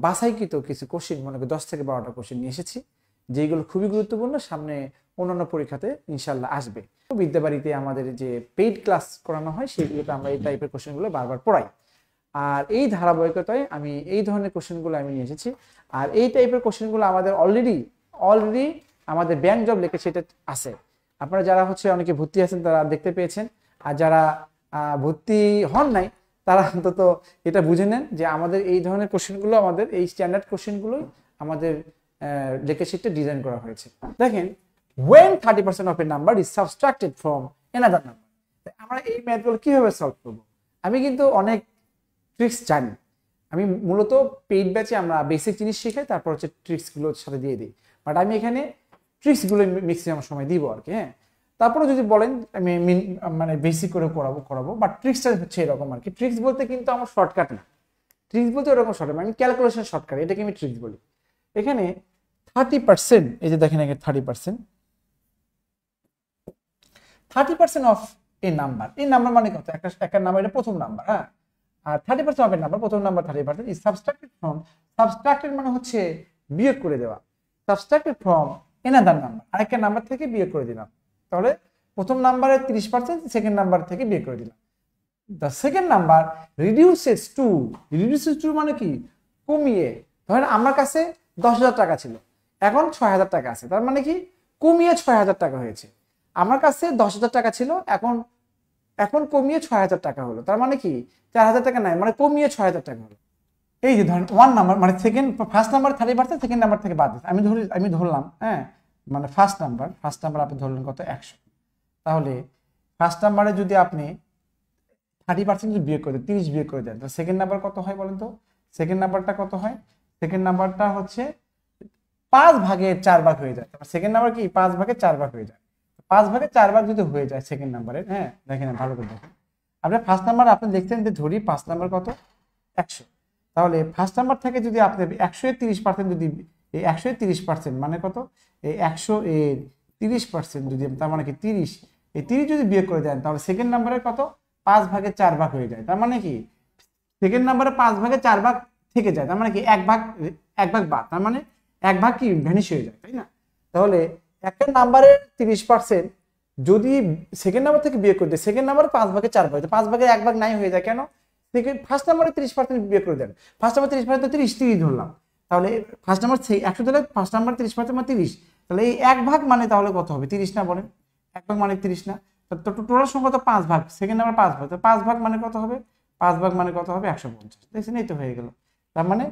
বাছাইকৃত কিছু কোশ্চেন মনে করি 10 থেকে 12টা কোশ্চেন নিয়ে এসেছি, যেগুলো খুবই গুরুত্বপূর্ণ, সামনে অন্যান্য পরীক্ষাতে ইনশাল্লাহ আসবে। বিদ্যাবাড়িতে আমাদের যে পেইড ক্লাস করানো হয় সেগুলোতে আমরা এই টাইপের কোশ্চেনগুলো বারবার পড়াই। আর এই ধারাবাহিকতায় আমি এই ধরনের কোশ্চেনগুলো আমি নিয়ে এসেছি। আর এই টাইপের কোশ্চেনগুলো আমাদের অলরেডি আমাদের ব্যাংক জব লেখে সেটা আছে। আপনারা যারা হচ্ছে অনেকে ভর্তি আছেন তারা দেখতে পেয়েছেন, আর যারা ভর্তি হন নাই তারা অন্তত এটা বুঝে নেন যে আমাদের এই ধরনের কোশ্চেনগুলো, আমাদের এই স্ট্যান্ডার্ড কোশ্চেনগুলোই আমাদের লেখা শিটে ডিজাইন করা হয়েছে। দেখেন, when 30% of a number is subtracted from another number, আমরা এই ম্যাথগুলো কিভাবে সলভ করব? আমি কিন্তু অনেক ট্রিক্স জানি। আমি মূলত পেইড ব্যাচে আমরা বেসিক জিনিস শিখাই, তারপর হচ্ছে ট্রিক্সগুলোর সাথে দিয়ে দিই। বাট আমি এখানে ট্রিক্সগুলো ম্যাক্সিমাম সময় দিব আর কি। হ্যাঁ, তারপরে যদি বলেন আমি মানে বেসিক করে করাবো, বাট ট্রিক্সটা হচ্ছে এরকম আর কি। ট্রিক্স বলতে কিন্তু আমার শর্টকাট না, ট্রিক্স বলতে ওরকম শর্টকাট, আমি ক্যালকুলেশন শর্টকাট, এটাকে আমি ট্রিক্স বলি। এখানে 30%, এই যে দেখেন এখানে 30% অফ এ নাম্বার, এই নাম্বার মানে কত? একটা নাম্বার, এটা প্রথম নাম্বার। হ্যাঁ, আর 30% অফ এ নাম্বার, প্রথম number 30% is subtracted from, subtracted মানে হচ্ছে বিয়োগ করে দেওয়া, সাবট্রাক্টেড ফ্রম অ্যানাদার নাম্বার, আরেকটা নাম্বার থেকে বিয়োগ করে দিলাম। তাহলে প্রথম নাম্বারের 30% সেকেন্ড নাম্বার থেকে বিয়োগ করে দিলাম। The second number reduces to মানে কি? কমিয়ে। ধরেন আমার কাছে 10,000 টাকা ছিল, এখন 6,000 টাকা আছে, তার মানে কি কমিয়ে 6,000 টাকা হয়েছে। আমার কাছে 10,000 টাকা ছিল, এখন কমিয়ে 6,000 টাকা হলো, তার মানে কি 4,000 টাকা নাই, মানে কমিয়ে 6,000 টাকা হলো। এই যে ধরেন ওয়ান নাম্বার মানে ফার্স্ট নাম্বার 30%, সেকেন্ড নাম্বার থেকে বাদ দিচ্ছে, আমি ধরলাম, হ্যাঁ, মানে ফার্স্ট নাম্বার আপনি ধরলেন কত? 100। তাহলে ফার্স্ট নাম্বারে যদি আপনি 30% যদি বিয়োগ করে দেন, 30 বিয়োগ করে দেন, তো সেকেন্ড নাম্বার কত হয় বলেন তো? সেকেন্ড নাম্বারটা কত হয়? সেকেন্ড নাম্বারটা হচ্ছে 5 ভাগে 4 ভাগ হয়ে যায়। সেকেন্ড নাম্বার কি 5 ভাগে 4 ভাগ হয়ে যায়। 5 ভাগে 4 ভাগ যদি হয়ে যায় সেকেন্ড নাম্বারের, হ্যাঁ দেখেন ভালো করে দেখেন, আপনি ফার্স্ট নাম্বার আপনি দেখতেন যে ধরি 5 নাম্বার কত? 100। তাহলে ফার্স্ট নাম্বার থেকে যদি আপনি 100-30% যদি, এই 100-30% মানে কত? এই 100-30% যদি, তার মানে কি 30, এই 30 যদি বিয়োগ করে দেন তাহলে সেকেন্ড নাম্বারের কত? 5 ভাগে 4 ভাগ হয়ে যায়। তার মানে কি সেকেন্ড নাম্বারে 5 ভাগে 4 ভাগ থেকে যায়, তার মানে কি এক ভাগ বাদ, তার মানে এক ভাগ কি ভ্যানিশ হয়ে যায়, তাই না? তাহলে একটা নাম্বারের 30% যদি সেকেন্ড নাম্বার থেকে বিয়োগ করে দেয়, সেকেন্ড নাম্বারে 5 ভাগে 4 ভাগ, 5 ভাগে 1 ভাগ নাই হয়ে যায়। কেন? ফার্স্ট নাম্বারে 30% বিয়োগ করে দেন, ফার্স্ট নাম্বার 30% 30 ধরলাম, তাহলে ফার্স্ট নাম্বার 100 ধরলে ফার্স্ট নাম্বার 30% মানে 30, তাহলে এই এক ভাগ মানে তাহলে কত হবে? 30 না বলেন? এক ভাগ মানে 30 না? তো টোটাল সংখ্যা তো 5 ভাগ, সেকেন্ড নাম্বার 5 ভাগ, তো 5 ভাগ মানে কত হবে? 5 ভাগ মানে কত হবে? 150। দেখছেন, এই তো হয়ে গেল। তার মানে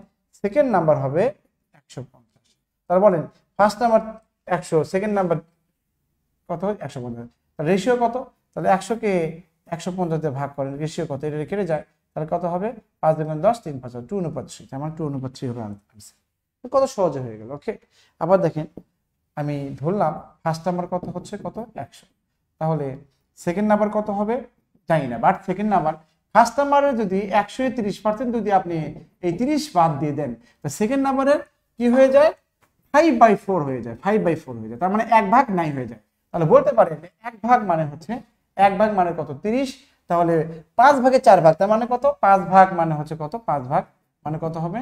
সেকেন্ড নাম্বার হবে 150। তাহলে বলেন ফার্স্ট নাম্বার 100, সেকেন্ড নাম্বার কত? 150। রেশিও কত? তাহলে 100 কে 150 দিয়ে ভাগ করেন, রেশিও কত? এটা কেটে যায়, তাহলে কত হবে? 5 × 10 3 5 2:3, আমার 2:3 হবে আনসার। কত সহজে হয়ে গেল। ওকে, আবার দেখেন আমি ধরলাম ফার্স্ট নাম্বার কত হচ্ছে? কত? 100। তাহলে সেকেন্ড নাম্বার কত হবে জানি না, বাট সেকেন্ড নাম্বার ফার্স্ট নাম্বারে যদি 100-30% যদি আপনি এই 30 বাদ দিয়ে দেন, তো সেকেন্ড নাম্বারের কি হয়ে যায়? 5/4 হয়ে যায়, 5/4 হয়ে যায়, তার মানে এক ভাগ নাই হয়ে যায়। তাহলে বলতে পারেন এক ভাগ মানে হচ্ছে, এক ভাগ মানে কত? 30। তাহলে 5 ভাগে 4 ভাগ, তার মানে কত? 5 ভাগ মানে হচ্ছে কত? 5 ভাগ মানে কত হবে?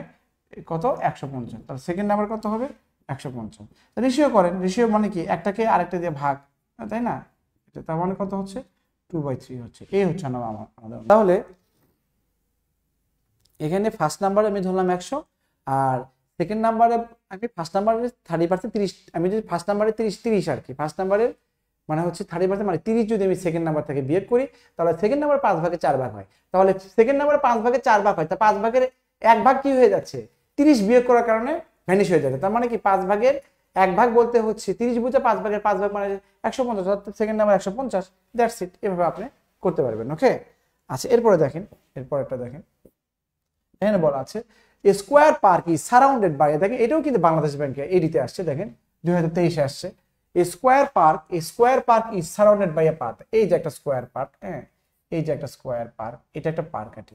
কত? 150। তাহলে সেকেন্ড নাম্বার কত হবে? 150। রেশিও করেন, রেশিও মানে কি একটাকে আরেকটা দিয়ে ভাগ, তাই না? তার মানে কত হচ্ছে? 2/3 হচ্ছে। এই হচ্ছে আমাদের। তাহলে এখানে ফার্স্ট নাম্বারে আমি ধরলাম 100, আর সেকেন্ড নাম্বারে আমি ফার্স্ট নাম্বারে 30% 30, আমি যদি ফার্স্ট নাম্বারে 30 আর কি, ফার্স্ট নাম্বারের মানে হচ্ছে 30% মানে 30 যদি আমি সেকেন্ড নাম্বার থেকে বিয়োগ করি, তাহলে সেকেন্ড নাম্বার 5 ভাগে 4 ভাগ হয়। তাহলে সেকেন্ড নাম্বার 5 ভাগে 4 ভাগ হয়, তা 5 ভাগের এক ভাগ কি হয়ে যাচ্ছে? 30 বিয়োগ করার কারণে ভ্যানিশ হয়ে যাচ্ছে। তার মানে কি 5 ভাগের এক ভাগ বলতে হচ্ছে 30 বুঝে 5 ভাগের 5 ভাগ মানে 150, অর্থাৎ সেকেন্ড নাম্বার 150। দ্যাটস ইট, এভাবে আপনি করতে পারবেন। ওকে, আচ্ছা এরপরে দেখেন, এরপরটা দেখেন, এখানে বলা আছে square park is surrounded by, দেখেন এটাও কিন্তু বাংলাদেশ ব্যাংকে এডিতে আসছে, দেখেন 2023 আসছে। Square park is surrounded by a park. এই যে একটা স্কোয়ার পার্ক, হ্যাঁ এই যে একটা স্কোয়ার পার্ক, এটা একটা পার্ক আছে,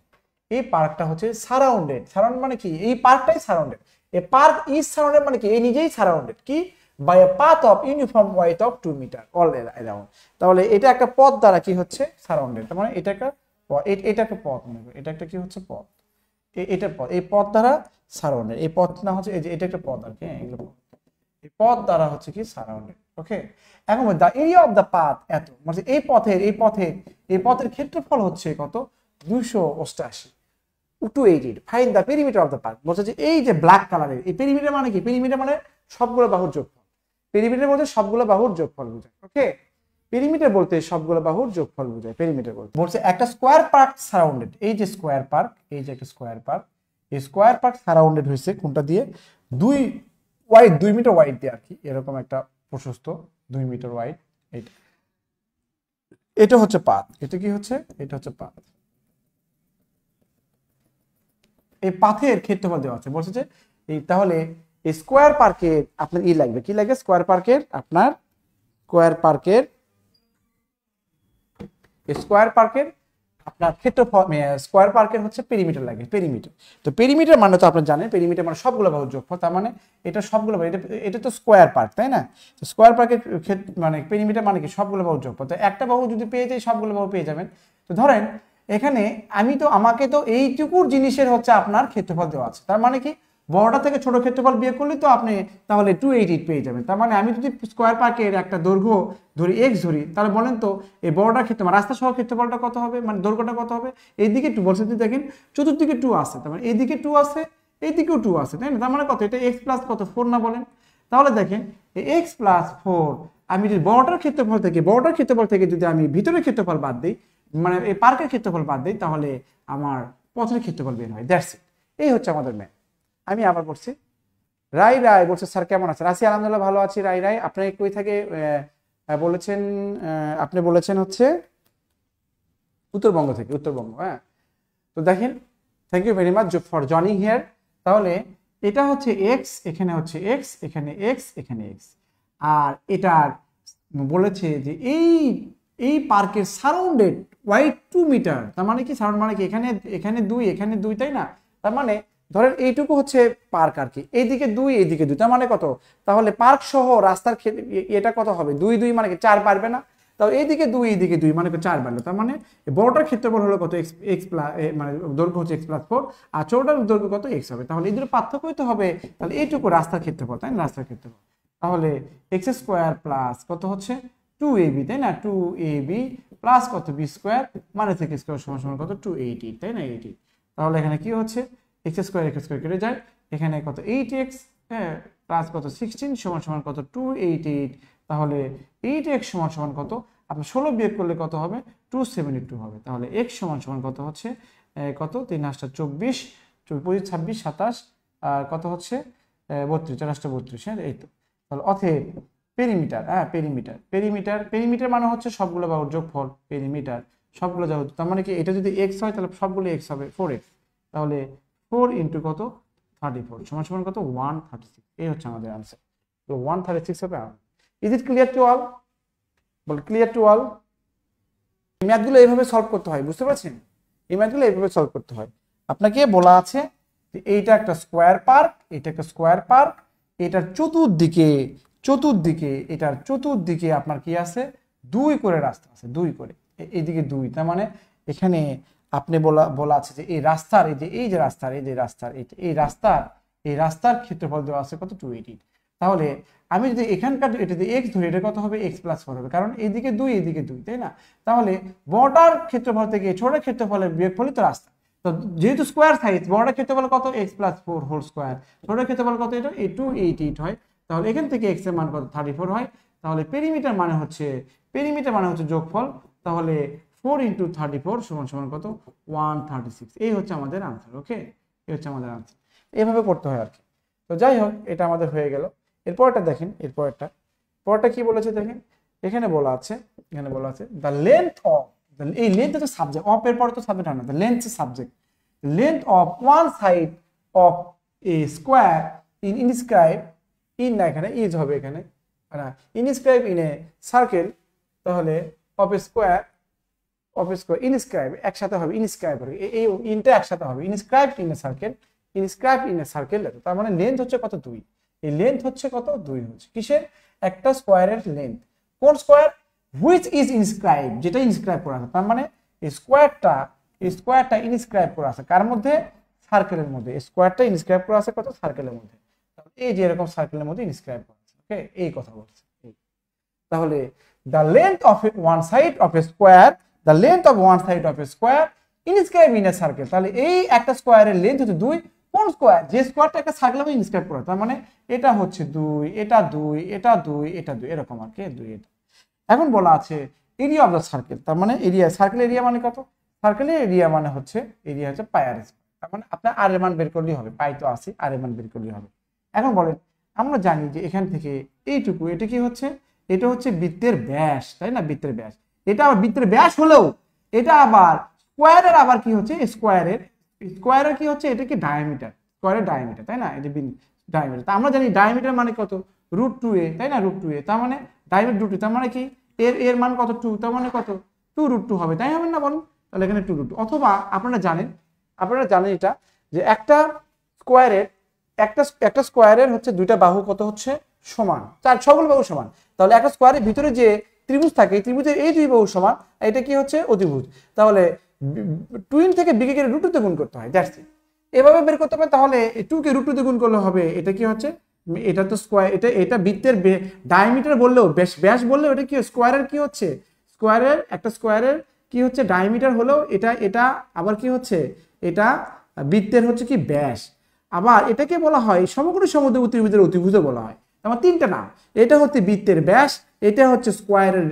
এই পার্কটা হচ্ছে সারাউন্ডেড। সারাউন্ড মানে কি? এই পার্কটাই surrounded. A park is surrounded মানে কি? এই নিজেই সারাউন্ডেড কি? By a path of uniform width of 2 metre all around. তাহলে এটা একটা পথ দ্বারা কি হচ্ছে? সারাউন্ডেড। তার মানে এটা একটা পথ মনে করো, এটা একটা কি হচ্ছে? পথ। এটা পথ, এই পথ দ্বারা সারাউন্ডেড, এই পথ না হচ্ছে এই যে এটা একটা পথ আর কি, এগুলো এই পথ দ্বারা হচ্ছে কি সারাউন্ডেড। ওকে, এখন the area of the path এত, মানে এই পথের ক্ষেত্রফল হচ্ছে কত, 288। 288 fine the perimeter of the park. বলছে যে এই যে ব্ল্যাক কালারের এই পেরিমিটার মানে কি, পেরিমিটার মানে সবগুলো বাহুর যোগফল, পেরিমিটার বলতে সবগুলো বাহুর যোগফল বোঝায়। ওকে, পেরিমিটার বলতে সবগুলো বাহুর যোগফল বোঝায় পেরিমিটার বলতে। বলছে একটা স্কোয়ার পার্ক সারাউন্ডেড, এই যে স্কোয়ার পার্ক, এই যে একটা স্কোয়ার পার্ক, এই স্কোয়ার পার্ক সারাউন্ডেড হয়েছে কোনটা দিয়ে, 2 মিটার ওয়াইড দিয়ে আর কি, এরকম একটা প্রশস্ত 2 মিটার ওয়াইড। এটা হচ্ছে পাথ, এটা কি হচ্ছে, এটা হচ্ছে পাথ। এই পাথের ক্ষেত্রফল দেওয়া আছে, বলছে যে এই তাহলে এই স্কোয়ার পার্কের আপনার ই লাগবে, কি লাগে, স্কোয়ার পার্কের আপনার আপনার ক্ষেত্রফল, স্কোয়ার পার্কের হচ্ছে পেরিমিটার লাগে, পেরিমিটার। তো পেরিমিটার মানে তো আপনি জানেন, পেরিমিটার মানে সবগুলো বাহুর যোগফল, তার মানে এটা সবগুলো বাহু, এটা তো স্কোয়ার পার্ক, তাই না? তো স্কোয়ার পার্কের মানে পেরিমিটার মানে কি, সবগুলো বাহুর যোগফল। তো একটা বাহু যদি পেয়ে যাই, সবগুলো বাহু পেয়ে যাবেন। তো ধরেন এখানে আমাকে তো এইটুকুর জিনিসের হচ্ছে আপনার ক্ষেত্রফল দেওয়া আছে, তার মানে কি বড়টা থেকে ছোট ক্ষেত্রফল বিয়োগ করলে তো আপনি তাহলে 288 পেয়ে যাবেন। তার মানে আমি যদি স্কোয়ার পার্কের একটা দৈর্ঘ্য ধরি x ধরি, তাহলে বলেন তো এই বড়টার ক্ষেত্রফল, রাস্তা সহ ক্ষেত্রফলটা কত হবে, মানে দৈর্ঘ্যটা কত হবে। এইদিকে 2 বলছে, দেখেন চতুর্দিকে 2 আছে, তার মানে এইদিকে 2 আছে, এইদিকেও 2 আছে, তাই না? তার মানে কত, এটা x প্লাস কত 4 না বলেন। তাহলে দেখেন এই x প্লাস 4 আমি যদি বড়টার ক্ষেত্রফল থেকে যদি আমি ভিতরের ক্ষেত্রফল বাদ দিই, মানে এই পার্কের ক্ষেত্রফল বাদ দিই, তাহলে আমার পথের ক্ষেত্রফল বের হয়। দ্যাটস ইট, এই হচ্ছে আমাদের ম্যাথ। আমি আবার পড়ছি। রাই বলছে স্যার কেমন আছেন? আছি আলহামদুলিল্লাহ, ভালো আছি। রাই আপনি কই থেকে বলেছেন? আপনি বলেছেন হচ্ছে উত্তরবঙ্গ থেকে, উত্তরবঙ্গ। হ্যাঁ, তো দেখেন, thank you very much for joining here. তাহলে এটা হচ্ছে এক্স, এখানে হচ্ছে এক্স, এখানে এক্স, এখানে এক্স। আর এটার বলেছে যে এই পার্কের সারাউন্ডেড ওয়াইড 2 মিটার। তার মানে কি, সারাউন্ড মানে কি, এখানে 2, এখানে 2, তাই না? তার মানে ধরেন এইটুকু হচ্ছে পার্ক আর কি, এইদিকে 2, এইদিকে 2, তার মানে কত, তাহলে পার্ক সহ রাস্তার এটা কত হবে, 2 2 মানে কি 4 পারবে না? তাহলে এইদিকে 2, এইদিকে 2 মানে 4 বাড়লো। তার মানে বড়টার ক্ষেত্রফল হলো কত, x প্লাস, মানে দৈর্ঘ্য হচ্ছে x প্লাস 4, আর ছোটটার দৈর্ঘ্য কত, x হবে। তাহলে এই দুটো পার্থক্য তো হবে, তাহলে এইটুকু রাস্তার ক্ষেত্রফল, তাই না? রাস্তার ক্ষেত্রফল তাহলে x স্কোয়ার প্লাস কত হচ্ছে 2ab, তাই না? 2ab প্লাস কত b স্কোয়ার, মানে থেকে স্কোয়ার সমান সমান কত 288, তাই না? 88। তাহলে এখানে কি হচ্ছে, x স্কোয়ার কেটে যায়, এখানে কত 8x, হ্যাঁ, প্লাস কত 16 সমান সমান কত 288। তাহলে 8x সমান সমান কত, আপনি 16 বিয়োগ করলে কত হবে, 272 হবে। তাহলে x সমান সমান কত হচ্ছে, কত 3 8 24, 25 26 27, আর কত হচ্ছে 32, 4 8 32। হ্যাঁ, এই তো। তাহলে অতএব পেরিমিটার, হ্যাঁ পেরিমিটার মানে হচ্ছে সবগুলো বাহুর যোগফল, পেরিমিটার সবগুলো বাহুর। তার মানে কি, এটা যদি x হয় তাহলে সবগুলো x হবে 4x। তাহলে 4 ইন্টু কত 34 সমান সমান কত 136। এই হচ্ছে আমাদের আনসার। তো 136 হবে। Is it clear to all? Ball clear to all. এই ম্যাথগুলো এইভাবে সলভ করতে হয়, বুঝতে পারছেন? এই ম্যাথগুলো এইভাবে সলভ করতে হয়। আপনাকে বলা আছে যে এইটা একটা স্কোয়ার পার্ক, এটা একটা স্কোয়ার পার্ক, এটার চতুর্দিকে আপনার কি আছে, 2 করে রাস্তা আছে, 2 করে, এইদিকে 2। তার মানে এখানে আপনি বলা আছে যে এই রাস্তার ক্ষেত্রফল দেওয়া আছে কত 280। তাহলে আমি যদি এখানকার এটা যদি x ধরি, এটা কত হবে, x প্লাস 4 হবে, কারণ এইদিকে 2, এইদিকে 2, তাই না? তাহলে বড়টার ক্ষেত্রফল থেকে ছোট ক্ষেত্রফলের বিয়োগফলই তো রাস্তা। তো যেহেতু স্কোয়ার সাইজ, বড়টার ক্ষেত্রফল কত, x প্লাস 4 হোল স্কোয়ার, ছোটের ক্ষেত্রফল কত, এটা 288 হয়। তাহলে এখান থেকে x এর মান কত 34 হয়। তাহলে পেরিমিটার মানে হচ্ছে যোগফল। তাহলে 4 ইন্টু 34 সমান সমান কত 136। এই হচ্ছে আমাদের আনসার। ওকে, এই হচ্ছে আমাদের আনসার। এইভাবে করতে হয় আর কি। তো যাই হোক, এটা আমাদের হয়ে গেল। এরপরটা দেখেন, পরটা কি বলেছে দেখেন, এখানে বলা আছে দ্য লেন্থ অফ, এই লেন্থ হচ্ছে সাবজেক্ট, অফ এর পরে তো সাবজেক্ট হয় না, the length is subject. Length of one side of A square inscribe in, না এখানে ইজ হবে, এখানে ইনস্ক্রাইব ইন এ সার্কেল। তাহলে অফ স্কোয়ার ইনস্ক্রাইব একসাথে হবে, ইনস্ক্রাইব হবে, এই ইনটা একসাথে হবে, ইনস্ক্রাইব ইন এ সার্কেল। তার মানে লেন্থ হচ্ছে কত 2। এই লেন্থ হচ্ছে কত 2 হচ্ছে কিসের, একটা স্কোয়ারের লেন্থ। কোন স্কোয়ার, হুইচ ইজ ইনস্ক্রাইব, যেটা ইনস্ক্রাইব করা আছে। তার মানে এই স্কোয়ারটা ইনস্ক্রাইব করা আছে কার মধ্যে, সার্কেলের মধ্যে, স্কোয়ারটা ইনস্ক্রাইব করা আছে কত সার্কেলের মধ্যে, এই যে এরকম সার্কেলের মধ্যে ইনস্ক্রাইব করা আছে। ওকে, এই কথা বলছে। তাহলে the length of one side of a square, the length of one side of a square inscribed in a circle, তাহলে এই একটা স্কোয়ারের লেন্থ হচ্ছে 2, কোন স্কোয়ার, যে স্কোয়ারটা একটা সার্কেলের মধ্যে ইনস্ক্রাইব করা, তার মানে এটা হচ্ছে 2, এটা 2, এটা 2, এটা 2, এরকম আর কি 2 এটা। এখন বলা আছে এরিয়া অফ দ্য সার্কেল, তার মানে এরিয়া, সার্কেল এরিয়া মানে কত, সার্কেলের এরিয়া মানে হচ্ছে এরিয়া হচ্ছে পাই আর স্কয়ার, তার মানে আপনার আর এর মান বের করলেই হবে, পাই তো আছে, আর এর মান বের করলেই হবে। এখন বলেন আমরা জানি যে এখান থেকে এইটুকু, এটা কি হচ্ছে, এটা হচ্ছে বৃত্তের ব্যাস, তাই না, বৃত্তের ব্যাস, এটা আবার বৃত্তের ব্যাস হলেও এটা আবার স্কোয়ারের আবার কি হচ্ছে, স্কোয়ারের কি হচ্ছে, এটা কি ডায়ামিটার, স্কোয়ারের ডায়ামিটার, তাই না, এটা ডায়ামিটার। তা আমরা জানি ডায়ামিটার মানে কত, √2a, তাই না, √2a, তার মানে ডায়ামিটার √2, তার মানে কি এর মান কত 2, তার মানে কত 2√2 হবে, তাই হবে না বলুন, তাহলে এখানে 2√2। অথবা আপনারা জানেন এটা যে একটা স্কোয়ারের হচ্ছে দুইটা বাহু কত হচ্ছে সমান, সকল বাহু সমান, তাহলে একটা স্কোয়ারের ভিতরে যে ত্রিভুজ থাকে এই ত্রিভুজের এই দুই বাহু সমান, এটা কি হচ্ছে অতিভুজ, তাহলে টুইন থেকে বিকে কে √2 তে গুণ করতে হয়, দ্যাটস ইট, এভাবে বের করতে হবে। তাহলে 2 কে √2 তে গুণ করলে হবে, এটা কি হচ্ছে, এটা তো স্কোয়ার, এটা বৃত্তের ডায়ামিটার বললেও ব্যাস বললেও এটা কি স্কোয়ারের কি হচ্ছে, একটা স্কোয়ারের কি হচ্ছে ডায়ামিটার হলেও এটা আবার কি হচ্ছে, এটা বৃত্তের হচ্ছে কি ব্যাস। আবার এটাকে বলা হয় সমকোণী সমদ্বিবাহু ত্রিভুজের অতিভুজও বলা হয়। আমার তিনটা নাম, এটা হচ্ছে বৃত্তের ব্যাস, এটা হচ্ছে স্কোয়ারের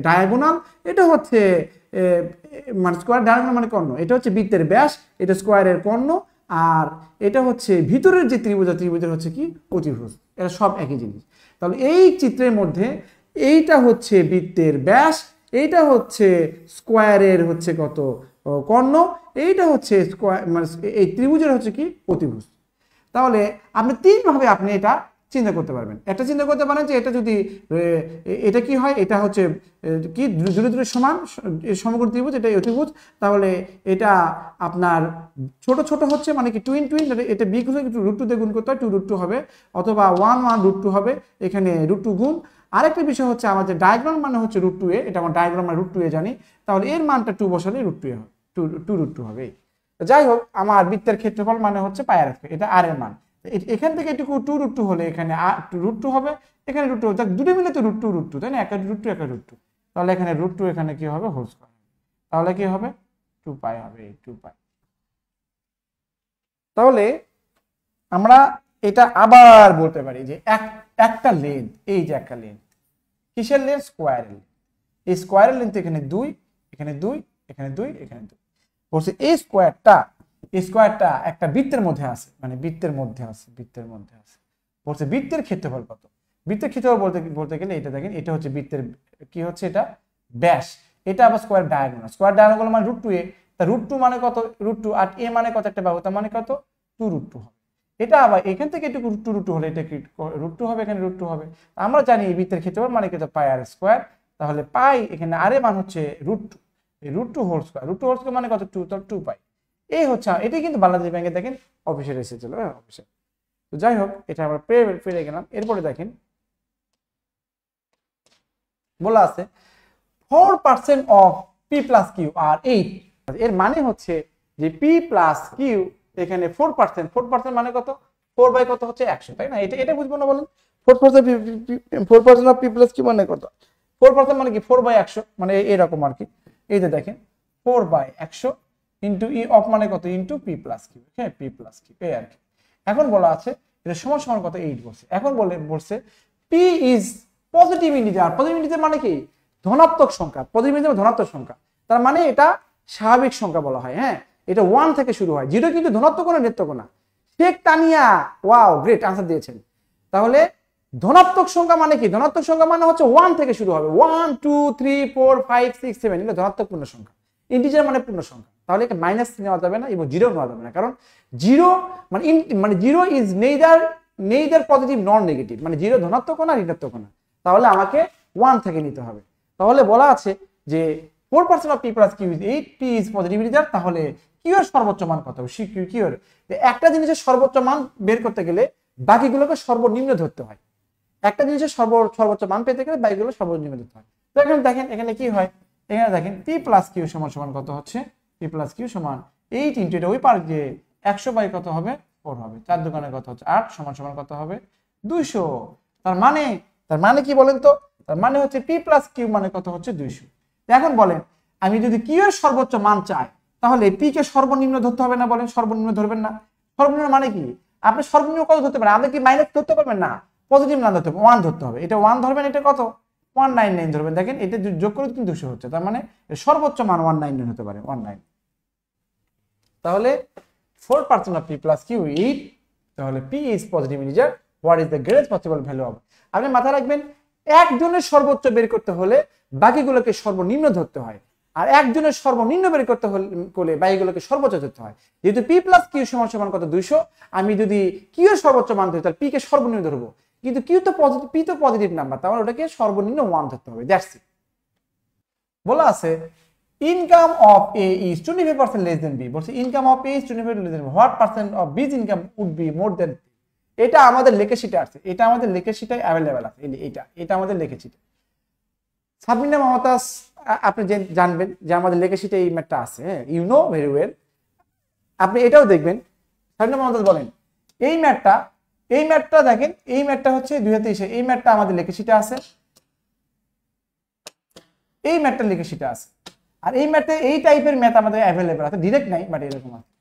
ডায়াগোনাল, এটা হচ্ছে মানে স্কোয়ার ডায়াগোনাল মানে কর্ণ, এটা হচ্ছে বৃত্তের ব্যাস, এটা স্কোয়ারের কর্ণ, আর এটা হচ্ছে ভিতরের যে ত্রিভুজের হচ্ছে কি অতিভুজ, এটা সব একই জিনিস। তাহলে এই চিত্রের মধ্যে এইটা হচ্ছে বৃত্তের ব্যাস, এইটা হচ্ছে স্কোয়ারের হচ্ছে কত কর্ণ, এইটা হচ্ছে স্কোয়ার মানে এই ত্রিভুজের হচ্ছে কি অতিভুজ। তাহলে আপনি তিনভাবে আপনি এটা চিন্তা করতে পারবেন। একটা চিন্তা করতে পারেন যে এটা যদি এটা কি হয়, এটা হচ্ছে কি দূরে সমান সমকোণী ত্রিভুজ, এটা অতিভুজ, তাহলে এটা আপনার ছোট হচ্ছে মানে কি টুইন, এটা বি হলে √2 দিয়ে গুণ করতে হয়, 2√2 হবে, অথবা 1 √2 হবে, এখানে √2 গুণ। আরেকটা বিষয় হচ্ছে আমাদের ডায়াগ্রাম মানে হচ্ছে √2a, এটা আমার ডায়াগ্রাম মানে √2a জানি, তাহলে এর মানটা 2 বসালে √2a হবে, 2√2 হবে। যাই হোক, আমার বৃত্তের ক্ষেত্রফল মানে হচ্ছে পাই আর স্কয়ার, এটা আর এর মান, এখান থেকে এটুকু 2√2 হলে এখানে √2 হবে, এখানে √2 হবে, দুটো মিলে তো √2 তাই না, একটা √2 একটা √2, তাহলে এখানে √2 এখানে কি হবে হোল স্কয়ার, তাহলে কি হবে 2π হবে, 2π। তাহলে আমরা এটা আবার বলতে পারি যে একটা লেন্থ, এই যে একটা লেন্থ, কিসের লেন্থ, স্কোয়ারের লেন্থ, এই স্কোয়ারের লেন্থ এখানে 2, এখানে 2, এখানে 2, এখানে 2, বলছে এই স্কোয়ারটা একটা বৃত্তের মধ্যে আছে, মানে বৃত্তের মধ্যে আছে, বলছে বৃত্তের ক্ষেত্রফল কত, বৃত্তের ক্ষেত্রফল বলতে গেলে এটা দেখেন, এটা হচ্ছে বৃত্তের কি হচ্ছে, এটা ব্যাস, এটা আবার স্কোয়ার ডায়াগোনাল মানে √2a, তা √2 মানে কত, √2, আর a মানে কত একটা বাহু, তার মানে কত 2√2 হবে। এটা আবার এখান থেকে একটু 2√2 হলে এটা কি √2 হবে, এখানে √2 হবে। আমরা জানি এই বৃত্তের ক্ষেত্রফল মানে কত পাই আর স্কয়ার, তাহলে পাই এখানে আর এর মান হচ্ছে √2, এই √2 হোল স্কয়ার, মানে কত 2, তো 2π। এই হচ্ছে, এটাই কিন্তু বাংলাদেশ ব্যাংকে দেখেন অফিসে এসেছিল, অফিসে। তো যাই হোক, এটা আমরা পেরে গেলাম। এরপরে দেখেন বলা আছে 4% অফ p + q আর 8, এর মানে হচ্ছে যে p + q এখানে 4% মানে কত, 4 বাই কত হচ্ছে 100, তাই না, এটা বুঝবো না বলেন, 4% অফ p + q মানে কত, 4% মানে কি 4/100, মানে এরকম আর কি। এই যে দেখেন 4/100 ইন্টু ই অফ মানে কত, ইন্টু p + q, হ্যাঁ p + q, এই আর কি। এখন বলা আছে এটা সমান কত 8 বলছে। এখন বলছে p is positive integer, positive integer মানে কি ধনাত্মক সংখ্যা, পজিটিভ ইন্টিজার ধনাত্মক সংখ্যা, তার মানে এটা স্বাভাবিক সংখ্যা বলা হয়, হ্যাঁ, এটা 1 থেকে শুরু হয়, 0 কিন্তু ধনাত্মক না ঋণাত্মক না। Sheikh Tania, wow great answer দিয়েছেন। তাহলে ধনাত্মক সংখ্যা মানে কি, ধনাত্মক সংখ্যা মানে হচ্ছে 1 থেকে শুরু হবে, 1 2 3 4 5 6 7, এটা ধনাত্মক পূর্ণ সংখ্যা, ইন্টিজার মানে পূর্ণ সংখ্যা, তাহলে একে মাইনাস নেওয়া যাবে না এবং 0 নেওয়া যাবে না, কারণ 0 মানে 0 ইজ নেইদার পজিটিভ নর নেগেটিভ, মানে 0 ধনাত্মক না ঋণাত্মক না, তাহলে আমাকে 1 থেকে নিতে হবে। তাহলে বলা আছে যে 4% of p + q is 8, p is positive integer, তাহলে q এর সর্বোচ্চ মান কত হবে, q এর একটা জিনিসের সর্বোচ্চ মান বের করতে গেলে বাকিগুলোকে সর্বনিম্ন ধরতে হয়, একটা জিনিসের সর্বোচ্চ মান পেতে গেলে বাকিগুলো সর্বনিম্ন ধরতে হয়। তো এখানে দেখেন এখানে কি হয়, এখানে দেখেন p + q সমান কত হচ্ছে, p + q সমান 8 ইনটু এটা ওই পার যে 100 বাই কত হবে 4 হবে, 4 দোকানে কত হচ্ছে 8 সমান সমান কত হবে 200। তার মানে কি বলেন তো, তার মানে হচ্ছে p প্লাস কিউ মানে কত হচ্ছে 200। এখন বলেন আমি যদি কিউ এর সর্বোচ্চ মান চাই তাহলে p কে সর্বনিম্ন ধরতে হবে না, বলেন সর্বনিম্ন ধরবেন না? সর্বনিম্ন মানে কি, আপনি সর্বনিম্ন কত ধরতে পারেন, আপনি কি মাইনাস ধরতে পারবেন না, পজিটিভ মান ধরতে হবে, 1 ধরতে হবে। এটা 1 ধরবেন, এটা কত 199 ধরবেন। দেখেন এটা যোগ করে কিন্তু 200 হচ্ছে, তার মানে সর্বোচ্চ মান 199 হতে পারে 19। তাহলে 4% of p plus q 8, তাহলে p is positive integer, what is the greatest possible value of। আপনি মাথায় রাখবেন একজনের সর্বোচ্চ বের করতে হলে বাকিগুলোকে সর্বনিম্ন ধরতে হয়, আর একজনের সর্বনিম্ন বের করতে হলে বাকিগুলোকে সর্বোচ্চ ধরতে হয়। যেহেতু p plus q সমান সমান কত 200, আমি যদি q এর সর্বোচ্চ মান ধরি তাহলে p কে সর্বনিম্ন ধরবো, কিন্তু q তো পজিটিভ, p তো পজিটিভ নাম্বার, তাহলে ওটাকে সর্বনিম্ন 1 ধরতে হবে। That's it. বলা আছে income of A is 25% less than B, বলছে income of A is 25% less than B, what percent of B's income would be more than? এটা আমাদের লেখা শিটে আছে, এটা আমাদের লেখা শিটে अवेलेबल আছে, এটা আমাদের লেখা শিটে। সাবমিনা মমতাজ আপনি জানবেন যে আমাদের লেখা শিটে এই ম্যাথটা আছে, ইউ নো ভেরি ওয়েল। আপনি এটাও দেখবেন। সাবমিনা মমতাজ বলেন এই ম্যাথটা দেখেন, এই ম্যাথটা হচ্ছে 2023 এই ম্যাথটা আমাদের লেখা শিটে আছে, এই ম্যাথটা লেখা শিটে আছে। আর এই ম্যাথে এই টাইপের ম্যাথ আমাদের अवेलेबल আছে, ডাইরেক্ট নাই বাট এরকম আছে।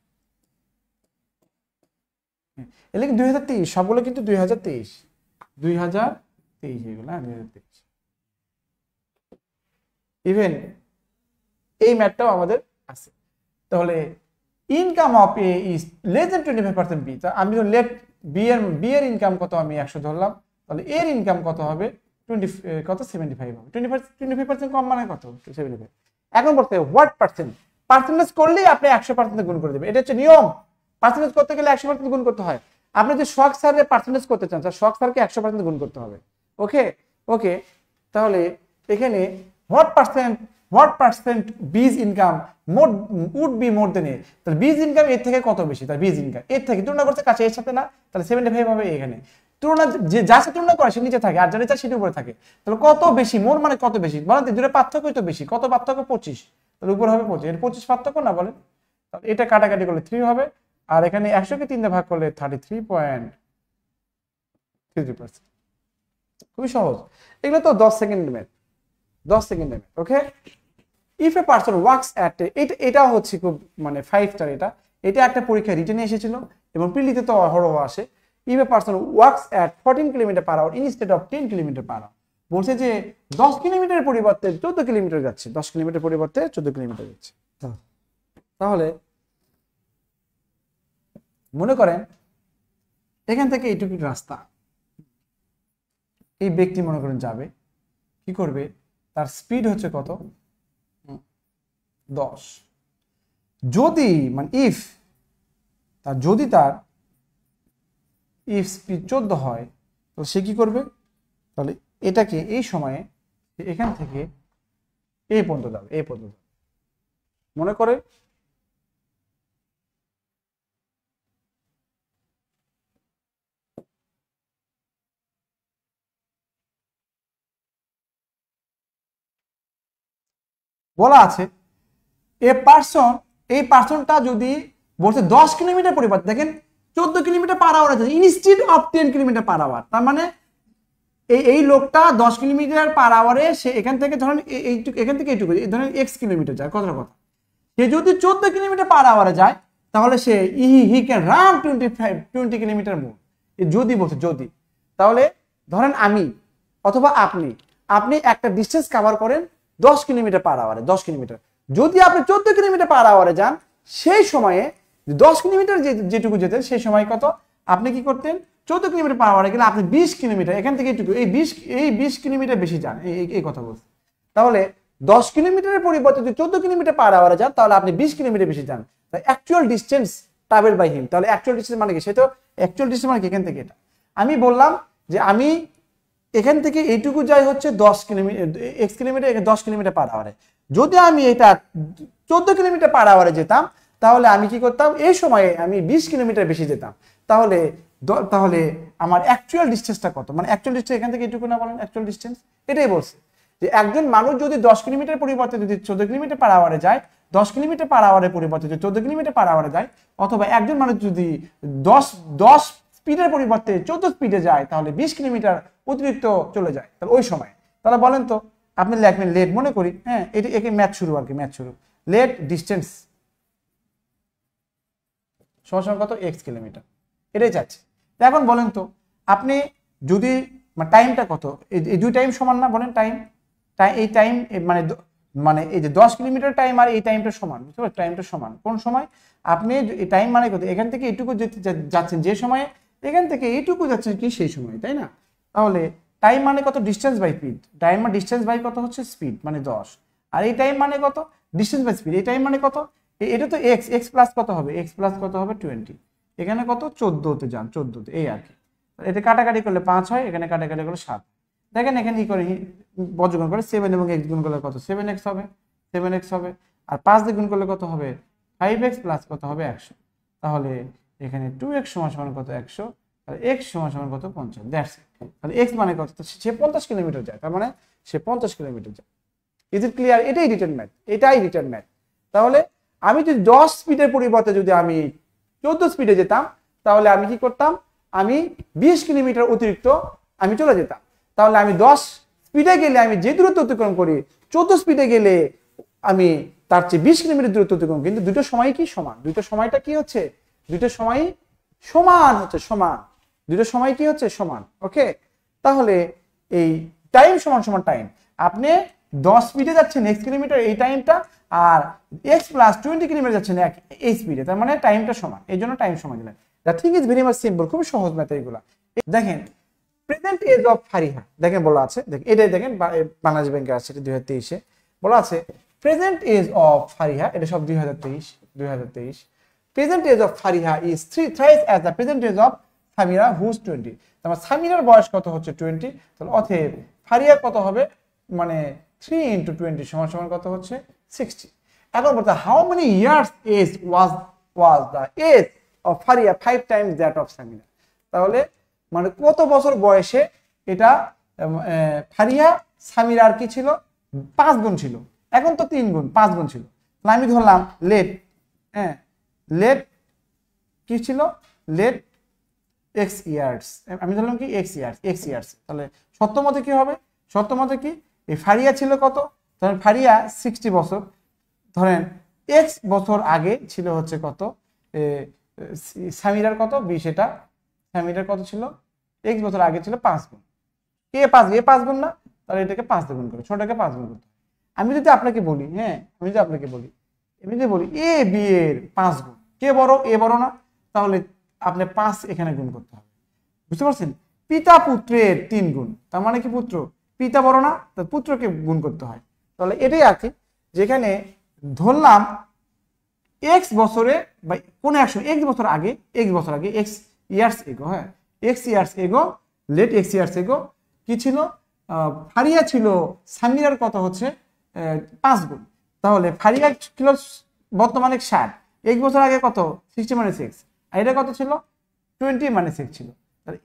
এগুলো কি 2023, সবগুলো কিন্তু 2023 এগুলো 2023। ইভেন এই ম্যাথটাও আমাদের আছে। তাহলে income of A is less than 25% B, আমি তো লেট বি এর ইনকাম কত আমি 100 ধরলাম, তাহলে এর ইনকাম কত হবে 75 হবে। 25% কম মানে কত 75। এখন বলতে হোয়াট পার্সেন্টেজ করলেই আপনি 100% গুণ করে দেবেন, এটা হচ্ছে নিয়ম। পার্সেন্টেজ করতে গেলে 100% গুণ করতে হয়। আপনি যদি শখ স্যারের পার্সেন্টেজ করতে চান, শখ স্যারকে 100% গুণ করতে হবে। ওকে তাহলে এখানে হোয়াট পার্সেন্ট বিজ ইনকাম উড বি মোর দেন এ, তাহলে বিজ ইনকাম এর থেকে কত বেশি, তার বিজ ইনকাম এর থেকে তুলনা করছে কাছে, এর সাথে না, তাহলে 75 হবে। এখানে তুলনা যে যার সাথে তুলনা করে সে নিচে থাকে, আর যার নিচে সেটা উপরে থাকে। তাহলে কত বেশি, মোর মানে কত বেশি, বলেন তো দুটো পার্থক্যই তো বেশি। কত পার্থক্য 25, তাহলে উপরে হবে 25, এর 25 পার্থক্য না বলেন। তাহলে এটা কাটাকাটি করলে 3 হবে, আর এখানে 100 কে 3 দিয়ে ভাগ করলে 33.33%। খুবই সহজ, এগুলো তো 10 second math. Okay, if a person works at, এটা হচ্ছে খুব মানে 5 স্টার। এটা একটা পরীক্ষা রিটেনে এসেছিল এবং প্রিলিতে তো অহরহ আসে। If a person works at 14 kilometer per hour instead of 10 kilometre per hour, বলছে যে 10 কিলোমিটারের পরিবর্তে 14 কিলোমিটার যাচ্ছে, 10 কিলোমিটার পরিবর্তে 14 কিলোমিটার যাচ্ছে। তাহলে মনে করেন এখান থেকে এইটুকু রাস্তা, এই ব্যক্তি মনে করেন যাবে, কি করবে, তার স্পিড হচ্ছে কত 10। যদি মানে যদি তার স্পিড 14 হয়, তো সে কি করবে, তাহলে এটাকে এই সময়ে এখান থেকে এই পর্যন্ত যাবে, মনে করে বলা আছে এই পার্সনটা যদি বলছে 10 কিলোমিটার পরিবর্তে দেখেন 14 কিলোমিটার পার আওয়ার আছে instead of 10 kilometre per hour, তার মানে এই লোকটা 10 কিলোমিটার পার আওয়ারে সে এখান থেকে ধরেন এখান থেকে এইটুকু ধরেন x কিলোমিটার যায়, কথা সে যদি 14 কিলোমিটার পার আওয়ারে যায় তাহলে সে হি ক্যান রান 20 কিলোমিটার মোর। যদি বলছে যদি, তাহলে ধরেন আমি অথবা আপনি একটা ডিস্টেন্স কভার করেন 10 কিলোমিটার পার আওয়ারে, 10 কিলোমিটার। যদি আপনি 14 কিলোমিটার পার আওয়ারে যান, সেই সময়ে 10 কিলোমিটার যেটুকু যেতেন সেই সময় কত আপনি কি করতেন, 14 কিলোমিটার পার আওয়ারে গেলে আপনি 20 কিলোমিটার এখান থেকে এইটুকু এই 20 কিলোমিটার বেশি যান, এই কথা বলছি। তাহলে 10 কিলোমিটারের পরিবর্তে যদি 14 কিলোমিটার পার আওয়ারে যান তাহলে আপনি 20 কিলোমিটার বেশি যান। Actual distance travel by him, তাহলে অ্যাকচুয়াল ডিস্টেন্স মানে কি, সে তো অ্যাকচুয়াল ডিস্টেন্স মানে কি এখান থেকে এটা। আমি বললাম যে আমি এখান থেকে এইটুকু যাই হচ্ছে 10 kilometre x kilometre 10 kilometre per আওয়ারে। যদি আমি এটা 14 কিলোমিটার পার আওয়ারে যেতাম তাহলে আমি কি করতাম, এই সময়ে আমি 20 কিলোমিটার বেশি যেতাম। তাহলে আমার অ্যাকচুয়াল ডিস্টেন্সটা কত, মানে অ্যাকচুয়াল ডিস্টেন্স এখান থেকে এইটুকু না বলেন, অ্যাকচুয়াল ডিস্টেন্স এটাই বলছে যে একজন মানুষ যদি 10 কিলোমিটার পরিবর্তে যদি 14 কিলোমিটার পার আওয়ারে যায় 10 কিলোমিটার পার আওয়ারের পরিবর্তে যদি 14 কিলোমিটার পার আওয়ারে যায়, অথবা একজন মানুষ যদি 10 স্পিডের পরিবর্তে 14 স্পিডে যায়, তাহলে 20 কিলোমিটার অতিরিক্ত চলে যায়। তাহলে ওই সময় তাহলে বলেন তো আপনি লিখবেন লেট, মনে করি হ্যাঁ এটি একে ম্যাথ শুরু আর কি, ম্যাথ শুরু। লেট ডিস্টেন্স সমান কত, এক্স কিলোমিটার, এটাই চাচ্ছে। এখন বলেন তো আপনি যদি টাইমটা কত, এই দুই টাইম সমান না, বলেন টাইম, এই টাইম মানে এই যে 10 কিলোমিটার টাইম আর এই টাইমটা সমান, বুঝতে পারছেন? টাইমটা সমান কোন সময়, আপনি এই টাইম মানে কত, এখান থেকে এইটুকু যাচ্ছেন যে সময়ে, এখান থেকে এইটুকু যাচ্ছেন কি সেই সময়, তাই না? তাহলে টাইম মানে কত, ডিস্টেন্স বাই স্পিড, টাইম মানে ডিস্টেন্স বাই কত হচ্ছে স্পিড মানে 10, আর এই টাইম মানে কত, ডিস্টেন্স বাই স্পিড, এই টাইম মানে কত, এটা তো এক্স, এক্স প্লাস কত হবে, এক্স প্লাস কত হবে 20, এখানে কত 14তে যান, 14তে, এই আর কি। এটা কাটাকাটি করলে 5 হয়, এখানে কাটাকাটি করলে 7। দেখেন এখানে কি করে বর্গগুণ করে 7 এবং x গুণ করলে কত, 7x হবে, 7x হবে, আর 5 দিয়ে গুণ করলে কত হবে, 5x প্লাস কত হবে 100। তাহলে এখানে 2x সমান সমান কত, 100, আর x সমান সমান কত 50, দ্যাটস ইট। তাহলে x মানে কত, সে 50 কিলোমিটার যায়, তার মানে সে 50 কিলোমিটার যায়। Is it clear? এটাই রিটার্ন ম্যাথ, এটাই রিটার্ন ম্যাথ। তাহলে আমি যদি 10 স্পিডের পরিবর্তে যদি আমি 14 স্পিডে যেতাম, তাহলে আমি কি করতাম, আমি 20 কিলোমিটার অতিরিক্ত আমি চলে যেতাম। তাহলে আমি 10 স্পিডে গেলে আমি যে দূরত্ব অতিক্রম করি, 14 স্পিডে গেলে আমি তার চেয়ে 20 কিলোমিটার দূরত্ব অতিক্রম, কিন্তু দুটো সময় কি সমান, দুটো সময়টা কি হচ্ছে, দুটো সময় সমান হচ্ছে, সমান, দুটো সময় কি হচ্ছে সমান। ওকে, তাহলে এই টাইম সমান সমান টাইম, আপনি 10 স্পিডে যাচ্ছেন x কিলোমিটার এই টাইমটা, আর x প্লাস 20 কিলোমিটার যাচ্ছেন এই স্পিডে, তার মানে টাইমটা সমান, এই জন্য টাইম সমান দিলেন। The thing is very much simple, খুব সহজ ম্যাথ এগুলা। দেখেন প্রেজেন্ট এজ অফ ফারিহা, দেখেন বলা আছে, দেখেন এটাই, দেখেন বাংলাদেশ ব্যাংকে আছে, এটা 2023-এ বলা আছে প্রেজেন্ট এজ অফ ফারিহা, এটা সব 2023। Present age of Fariha is thrice as the present age of Samira whose 20, তার মানে সামিরার বয়স কত হচ্ছে 20, তাহলে অতএব ফারিহা কত হবে, মানে 3 × 20 সমান সমান কত হচ্ছে 60। এখন বলতে how many years age was the age of Fariha 5 times that of Samira, তাহলে মানে কত বছর বয়সে এটা ফারিহা সামিরার কি ছিল, 5 গুণ ছিল, এখন তো 3 গুণ, 5 গুণ ছিল। তাহলে আমি ধরলাম লেট, হ্যাঁ লেট কি ছিল, লেট x ইয়ার্স, আমি ধরলাম কি x ইয়ার্স, তাহলে সত্য মতে কি হবে, সত্য মতে কি, এই ফারিয়া ছিল কত, ধরেন ফারিয়া 60 বছর, ধরেন x বছর আগে ছিল হচ্ছে কত, সামিরার কত 20, এটা সামিরার কত ছিল, x বছর আগে ছিল 5 গুণ, এ 5 গুণ না, তাহলে এটাকে 5 দিয়ে গুণ করে, ছোটটাকে 5 গুণ করতে। আমি যদি আপনাকে বলি, হ্যাঁ আমি যদি আপনাকে বলি, আমি যদি বলি a b এর 5 গুণ, কে বড়, এ বড় না, তাহলে আপনি 5 এখানে গুণ করতে হবে, বুঝতে পারছেন? পিতা পুত্রের 3 গুণ, তার মানে কি পুত্র, পিতা বড় না, তার পুত্রকে গুণ করতে হয়। তাহলে এটাই আর কি, যেখানে ধরলাম x বছরে বা কোন অ্যাকশন x বছর আগে, x ইয়ার্স এগো, হ্যাঁ x years ago, let x years ago কি ছিল, ফারিয়া ছিল সামিরার কত হচ্ছে 5 গুণ, তাহলে ফারিয়া ছিল বর্তমানে 60, x বছর আগে কত 60 মানে 6, আর এটা কত ছিল 20 মানে 6 ছিল, তাহলে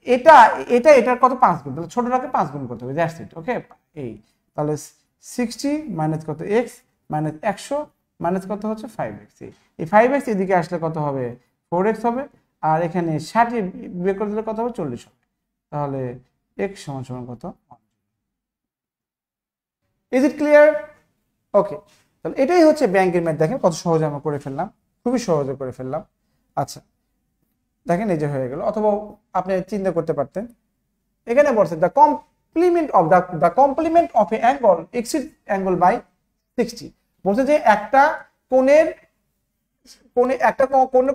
এটার কত 5 গুণ, তাহলে ছোটটাকে 5 গুণ করতে হবে, দ্যাটস ইট। ওকে, এই তাহলে 60 মাইনাস কত x মাইনাস 100 মাইনাস কত হচ্ছে 5x, এই 5x এদিকে আসলে কত হবে 4x হবে, আর এখানে 60 বের করে দিলে কত হবে 40 হবে, তাহলে x সমান সমান কত, ইজ ইট ক্লিয়ার? ওকে, তাহলে এটাই হচ্ছে ব্যাংকের ম্যাথ। দেখেন কত সহজে আমরা করে ফেললাম, খুবই সহজে করে ফেললাম। আচ্ছা দেখেন এই যে হয়ে গেল, অথবা আপনি চিন্তা করতে পারতেন, এখানে বলছে the complement of a angle exceed angle by 60, বলছে যে একটা কোণের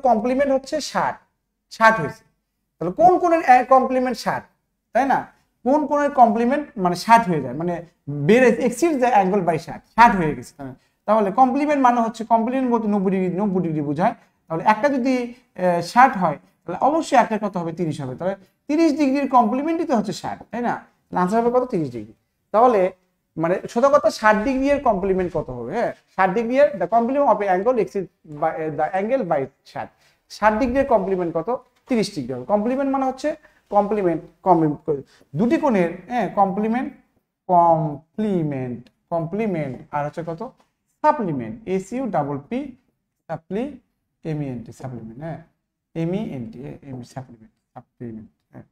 কমপ্লিমেন্ট হচ্ছে 60 হয়েছে, তাহলে কোন কোণের কমপ্লিমেন্ট 60, তাই না? কোন কোণের কমপ্লিমেন্ট মানে 60 হয়ে যায়, মানে বেড়ে এক্সিড দ্য অ্যাঙ্গল বাই 60 হয়ে গেছে। তাহলে কমপ্লিমেন্ট মানে হচ্ছে, কমপ্লিমেন্ট বলতে 90 ডিগ্রি বোঝায়, তাহলে একটা যদি 60 হয় তাহলে অবশ্যই একটা কত হবে 30 হবে, তাহলে 30 ডিগ্রির কমপ্লিমেন্টই তো হচ্ছে 60, তাই না? আনসার হবে কত 30 ডিগ্রি। তাহলে মানে সোজা কথা 60 ডিগ্রি এর কমপ্লিমেন্ট কত হবে, হ্যাঁ 60 ডিগ্রি এর the complement of angle exceed by the angle by 60 degree এর কমপ্লিমেন্ট কত 30 ডিগ্রি হবে। কমপ্লিমেন্ট মানে হচ্ছে কমপ্লিমেন্ট দুটি কোণের, হ্যাঁ কমপ্লিমেন্ট আর হচ্ছে কত সাপ্লিমেন্ট, SUPP সাপ্লিমেন্ট, সাপ্লিমেন্ট, হ্যাঁ, MENT, সাপ্লিমেন্ট, সাপ্লিমেন্ট, হ্যাঁ।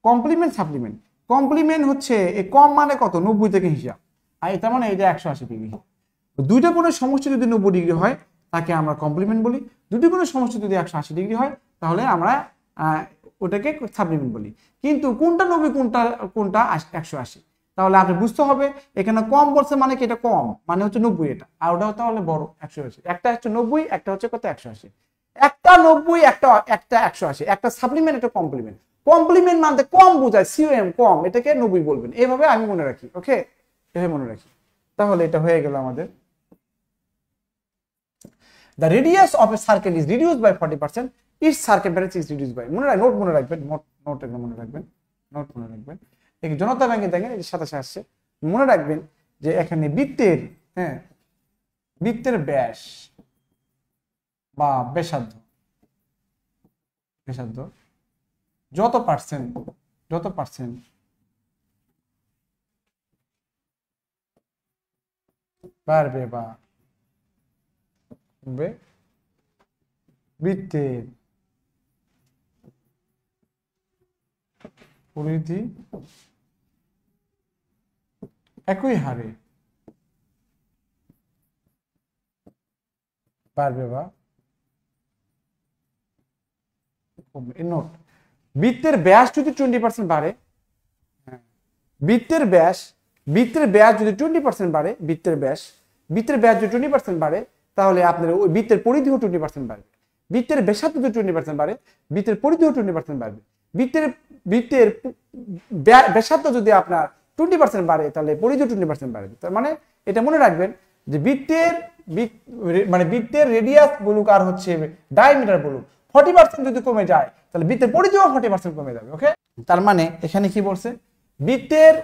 কমপ্লিমেন্ট, সাপ্লিমেন্ট, কমপ্লিমেন্ট হচ্ছে কম মানে কত, 90 থেকে হিসাব, আর এটা মানে এটা 180 ডিগ্রি। দুইটা কোণের সমষ্টি যদি 90 ডিগ্রি হয় তাকে আমরা কমপ্লিমেন্ট বলি, দুটি কোণের সমষ্টি যদি 180 ডিগ্রি হয় তাহলে আমরা ওটাকে সাপ্লিমেন্ট বলি। কিন্তু কোনটা 90 কোনটা কোনটা 180, তাহলে আপনি বুঝতে হবে এখানে কম বলছে মানে কি, এটা কম মানে হচ্ছে 90, এটা আর ওটা তাহলে বড় 180, একটা হচ্ছে 90, একটা হচ্ছে কত 180, একটা 90 একটা 180, একটা সাপ্লিমেন্ট একটা কমপ্লিমেন্ট। কমপ্লিমেন্ট মানে কম বোঝায়, COM কম, এটাকে 90 বলবেন, এইভাবে আমি মনে রাখি, ওকে, এভাবে মনে রাখি। তাহলে এটা হয়ে গেল আমাদের। The radius of a circle is reduced by 40%. Its circumference is reduced by, note মনে রাখবেন, নোট একদম মনে রাখবেন, নোট মনে রাখবেন। এই জনতা ব্যাংকে দেখেন এই সাথে আসছে, মনে রাখবেন যে এখানে বৃত্তের, হ্যাঁ, বৃত্তের ব্যাস বা ব্যাসার্ধ, ব্যাসার্ধ যত পার্সেন্ট বাড়বে বা কমবে, বৃত্তের পরিধি একই হারে বাড়বে বা কমবে। নোট, বৃত্তের ব্যাস যদি 20% বাড়ে, বৃত্তের ব্যাস যদি 20% বাড়ে, বৃত্তের ব্যাস যদি 20% বাড়ে, তাহলে আপনার ওই বৃত্তের পরিধিও 20% বাড়বে। বৃত্তের ব্যাসার্ধ যদি 20% বাড়ে, বৃত্তের পরিধিও 20% বাড়বে। বৃত্তের ব্যাসার্ধ যদি আপনার 20% বাড়ে, তাহলে পরিধিও 20% বাড়বে। তার মানে এটা মনে রাখবেন যে বৃত্তের রেডিয়াস বলুক আর হচ্ছে ডায়ামিটার বলুক, 40% যদি কমে যায় তাহলে বৃত্তের পরিধিও 40% কমে যাবে, ওকে। তার মানে এখানে কি বলছে, বৃত্তের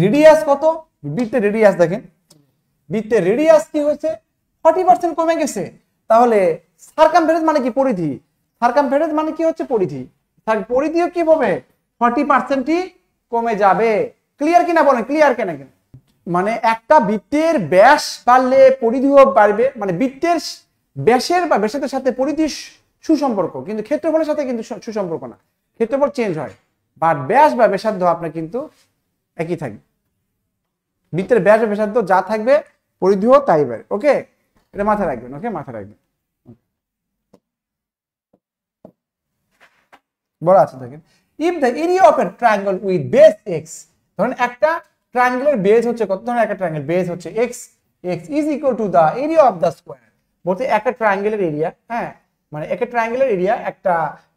রেডিয়াস কত, বৃত্তের রেডিয়াস দেখেন, বৃত্তের রেডিয়াস কি হয়েছে, 40% কমে গেছে। তাহলে সার্কামফারেন্স মানে কি, পরিধি, সার্কামফারেন্স মানে কি হচ্ছে পরিধি, পরিধিও কি হবে 40%ই কমে যাবে। ক্লিয়ার কিনা বলেন, ক্লিয়ার কেন? মানে একটা বৃত্তের ব্যাস বাড়লে পরিধিও বাড়বে, মানে বৃত্তের ব্যাসের বা ব্যাসার্ধের সাথে পরিধির সুসম্পর্ক, কিন্তু ক্ষেত্রফলের সাথে কিন্তু সুসম্পর্ক না, ক্ষেত্রফল চেঞ্জ হয়, বাট ব্যাস বা ব্যাসার্ধ আপনার কিন্তু একই থাকবে। বৃত্তের ব্যাস বা ব্যাসার্ধ যা থাকবে পরিধিও তাই বাড়বে, ওকে, এটা মাথায় রাখবেন, ওকে, মাথায় রাখবেন। বলা আছে দেখেন, if the area of A triangle with base x, ধরেন একটা ট্রায়াঙ্গেলের বেস হচ্ছে কত, ধরেন একটা ট্রায়াঙ্গেল বেস হচ্ছে x is equal to the area of the square. বলতে একটা ট্রায়াঙ্গেলের এরিয়া, হ্যাঁ, মানে একটা ট্রায়াঙ্গেলের এরিয়া একটা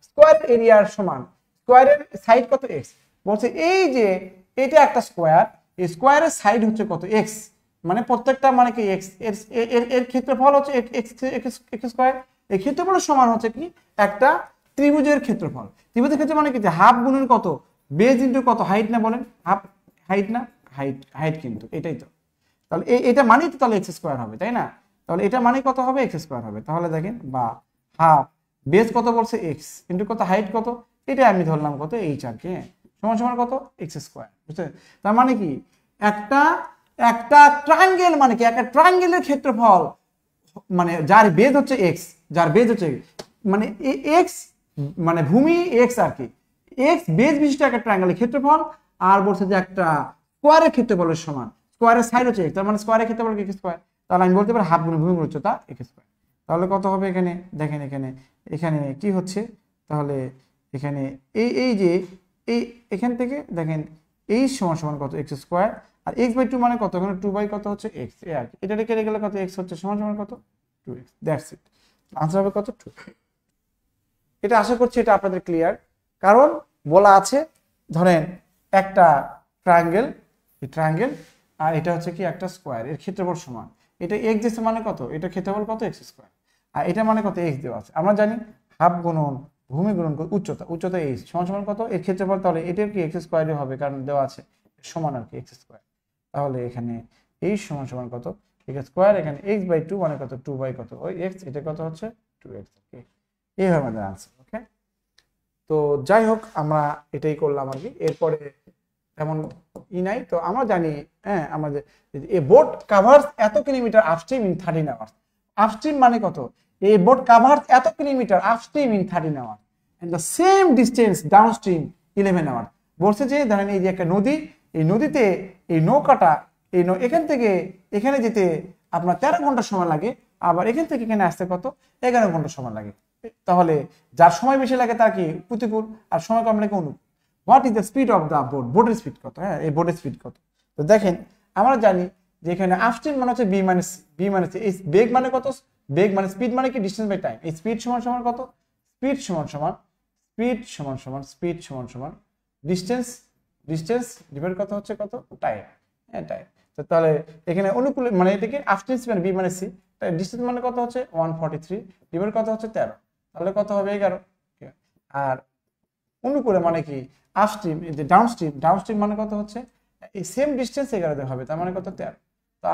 স্কয়ার এরিয়ার সমান, স্কয়ারের সাইড কত x, বলছে এই যে এটা একটা স্কয়ার, এই স্কয়ারের সাইড হচ্ছে কত x, মানে প্রত্যেকটা মানে কি x, এর ক্ষেত্রফল হচ্ছে x স্কয়ার, এই ক্ষেত্রফলের সমান হচ্ছে কি একটা ত্রিভুজের ক্ষেত্রফল। ত্রিভুজের ক্ষেত্রে মানে কি, হাফ গুণের কত, বেজ ইনটু কত, হাইট না, বলেন হাফ, হাইট না, হাইট কিন্তু এটাই তো, তাহলে এটা মানেই তো তাহলে x স্কয়ার হবে, তাই না? তাহলে এটা মানে কত হবে, x স্কয়ার হবে। তাহলে দেখেন, বা হাফ বেজ কত বলছে x ইনটু কত, হাইট কত, এটা আমি ধরলাম কত h আর কি, সমান সমান কত x স্কয়ার, বুঝতে? তার মানে কি একটা ট্রায়াঙ্গেল মানে কি, একটা ট্রায়াঙ্গেলের ক্ষেত্রফল মানে যার বেজ হচ্ছে x, যার বেজ হচ্ছে মানে x, মানে ভূমি x আর কি, x বেজ বিশিষ্ট একটা ট্রায়াঙ্গেলের ক্ষেত্রফল, আর বলছে যে একটা স্কয়ারের ক্ষেত্রফলের সমান, স্কয়ারের সাইড হচ্ছে x, তার মানে স্কয়ারের ক্ষেত্রফল কি স্কয়ার, তাহলে আমি বলতে পারি হাফ গুণ ভূমির উচ্চতা x স্কয়ার। তাহলে কত হবে এখানে, দেখেন এখানে কি হচ্ছে, তাহলে এখানে এই যে এখান থেকে দেখেন এই সমান সমান কত x স্কয়ার, আর x/2 মানে কত, এখানে 2 কত হচ্ছে x, এই আর কি, এটা কেটে গেলে কত x হচ্ছে সমান সমান কত 2x, দ্যাটস ইট, आंसर হবে কত 2। এটা আশা করছি এটা আপনাদের ক্লিয়ার, কারণ বলা আছে ধরেন একটা ট্রায়াঙ্গেল, এই ট্রায়াঙ্গেল আর এটা হচ্ছে কি একটা স্কয়ার, এর ক্ষেত্রফল সমান, এটা x দিচ্ছে মানে কত, এটা ক্ষেত্রফল কত x স্কয়ার, আর এটা মানে কত x দেওয়া আছে, আমরা জানি হাফ গুণন ভূমি গুণন উচ্চতা h সমান সমান কত, এর ক্ষেত্রফল, তাহলে এটাও কি x স্কয়ারই হবে, কারণ দেওয়া আছে সমান আর কি x স্কয়ার। তাহলে এখানে h সমান সমান কত x স্কয়ার, এখানে x/2 মানে কত 2 কত ওই x, এটা কত হচ্ছে 2x, ওকে, এই হবে আমাদের आंसर, ওকে। তো যাই হোক আমরা এটাই করলাম আর কি। এরপরে তেমন ই নাই। তো আমরা জানি, হ্যাঁ, আমাদের এ বোট কাভার্স এত kilometer upstream in 13 hours. Upstream মানে কত? এ বোট কাভার্স এত kilometer upstream in 13 hours and the same distance downstream 11 hours. বলছে যে ধরেন এই যে একটা নদী, এই নদীতে এই নৌকাটা এখান থেকে এখানে যেতে আপনার 13 ঘন্টা সময় লাগে, আবার এখান থেকে এখানে আসতে কত 11 ঘন্টা সময় লাগে। তাহলে যার সময় বেশি লাগে তার কি প্রতিকূল, আর সময় কম লাগে অনুকূল। What is the speed of the boat? বোটের স্পিড কত? হ্যাঁ, এই বোটের স্পিড কত? তো দেখেন আমরা জানি যে এখানে আপস্ট্রিম মানে হচ্ছে বি মাইনাস সি। এই বেগ মানে কত? বেগ মানে স্পিড মানে কি ডিস্টেন্স বাই টাইম। এই স্পিড সমান সমান কত? স্পিড সমান সমান ডিস্টেন্স ডিভাইড কত হচ্ছে কত টাইম। হ্যাঁ, টাইম। তো তাহলে এখানে অনুকূল মানে এটাকে আপস্ট্রিম মানে বি মানে সি, ডিস্টেন্স মানে কত হচ্ছে 143 ডিভাইড কত হচ্ছে 13, তাহলে কত হবে 11। আর অনুকূলে মানে কি আপস্ট্রিম, এই যে ডাউনস্ট্রিম মানে কত হচ্ছে এই সেম ডিস্টেন্স 11 হবে, তার মানে কত 13। তা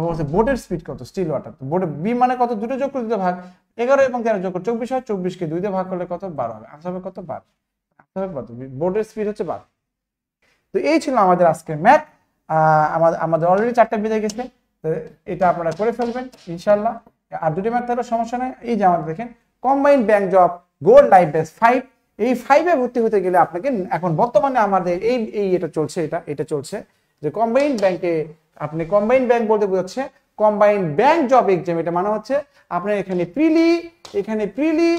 বলছে বোটের স্পিড কত? Still water. বোটে বি মানে কত? দুটো যোগ করে 2 ভাগ 11 এবং 13 যোগ করে 24 হয়, 24 কে 2 দিয়ে ভাগ করলে কত 12 হবে। আনসার হবে কত 12। আনসার হবে কত? বোটের স্পিড হচ্ছে 12। তো এই ছিল আমাদের আজকের ম্যাথ। আমাদের অলরেডি 4টা বেজে গেছে, তো এটা আপনারা করে ফেলবেন ইনশাআল্লাহ। আর দুটো ম্যাথ থাকলে সমস্যা নাই। এই যে আমাদের দেখেন combined bank job gold life base 5, এই 5-এ ভর্তি হতে গেলে আপনাকে এখন বর্তমানে আমাদের এটা চলছে, এটা চলছে যে কম্বাইন্ড ব্যাংকে আপনি কম্বাইন্ড ব্যাংক বলতে বোঝাচ্ছে কম্বাইন্ড ব্যাংক জব এক্সাম। এটা মানে হচ্ছে আপনার এখানে প্রিলি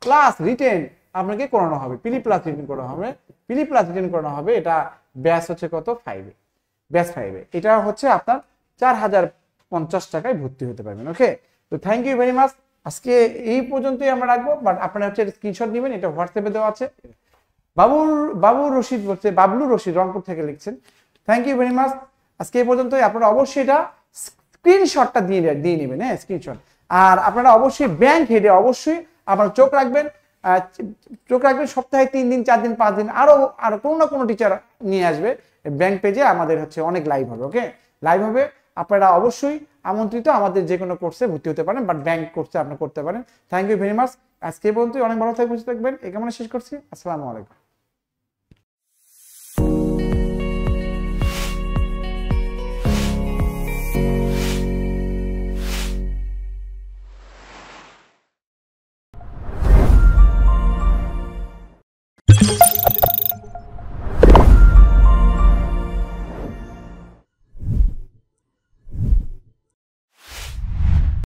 প্লাস রিটেন আপনাকে করানো হবে, প্রিলি প্লাস রিটেন করানো হবে। এটা ব্যাস হচ্ছে কত 5-এ, ব্যাস 5-এ। এটা হচ্ছে আপনার 4050 টাকায় ভর্তি হতে পারবেন। ওকে, তো থ্যাংক ইউ ভেরি মাচ। আজকে এই পর্যন্তই আমরা রাখবো, বাট আপনারা হচ্ছে স্ক্রিনশট নেবেন, এটা হোয়াটসঅ্যাপে দেওয়া আছে। বাবলু রশিদ রংপুর থেকে লিখছেন। Thank you very much. আজকে এই পর্যন্তই। আপনারা অবশ্যই এটা স্ক্রিনশটটা দিয়ে নেবেন, হ্যাঁ, স্ক্রিনশট। আর আপনারা অবশ্যই ব্যাংক হেডে অবশ্যই আপনারা চোখ রাখবেন সপ্তাহে 3 দিন 4 দিন 5 দিন আরো কোনো না কোনো টিচার নিয়ে আসবে ব্যাংক পেজে। আমাদের হচ্ছে অনেক লাইভ হবে। ওকে, লাইভ হবে। আপনারা অবশ্যই আমন্ত্রিত আমাদের যে কোনো কোর্সে ভর্তি হতে পারেন, বাট ব্যাংক কোর্সে আপনি করতে পারেন। Thank you very much. আজকে পর্যন্ত অনেক ভালো থাকবেন, সুস্থ থাকবেন। এই কামনা শেষ করছি। আসসালামু আলাইকুম।